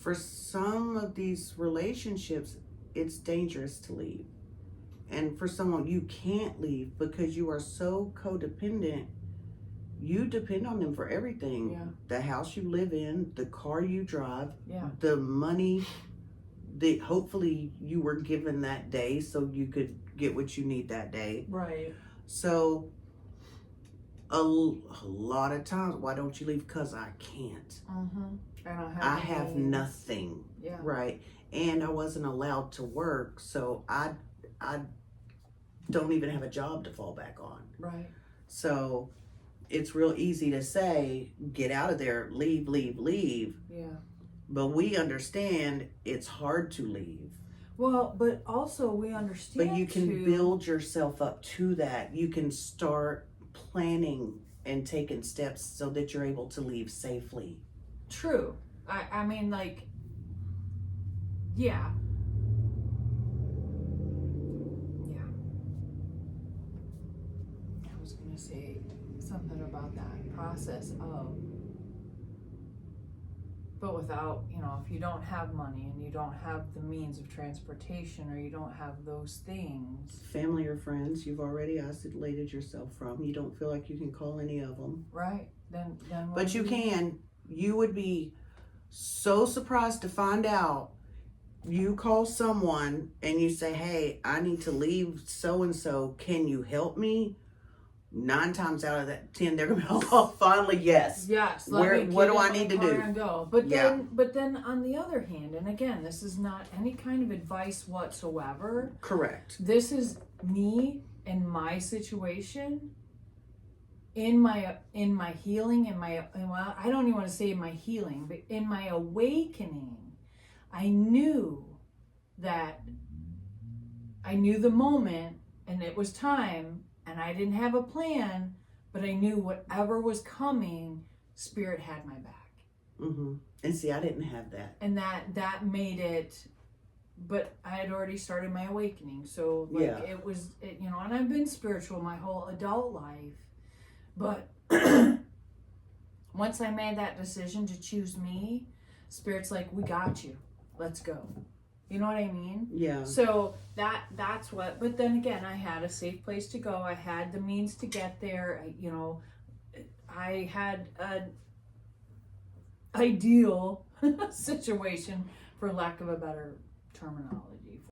for some of these relationships, it's dangerous to leave. And for someone, you can't leave because you are so codependent. You depend on them for everything. Yeah. The house you live in, the car you drive, Yeah. the money that hopefully you were given that day so you could get what you need that day. Right. So a lot of times, why don't you leave? Because I can't. I have nothing. Yeah. Right. And I wasn't allowed to work, so I don't even have a job to fall back on. Right. So it's real easy to say, get out of there, leave, leave, leave. Yeah. But we understand it's hard to leave. Well, but also we understand. But you can build yourself up to that. You can start planning and taking steps so that you're able to leave safely. True. I mean, like, yeah. Yeah. I was going to say something about that process of, but without, if you don't have money and you don't have the means of transportation or you don't have those things. Family or friends you've already isolated yourself from. You don't feel like you can call any of them. Right. Then but you can. You would be so surprised to find out you call someone and you say, hey, I need to leave so-and-so. Can you help me? 9 times out of that 10, they're gonna be, oh, finally, yes. Yes. What do I need to do? And go. But then on the other hand, and again, this is not any kind of advice whatsoever. Correct. This is me and my situation. In my healing, well, I don't even want to say in my healing, but in my awakening, I knew the moment, and it was time, and I didn't have a plan, but I knew whatever was coming, Spirit had my back. Mm-hmm. And see, I didn't have that. And that made it, but I had already started my awakening, so it was, and I've been spiritual my whole adult life. But once I made that decision to choose me, Spirit's like, we got you. Let's go. You know what I mean? Yeah. So that's what, but then again, I had a safe place to go. I had the means to get there. I had an ideal situation, for lack of a better terminology.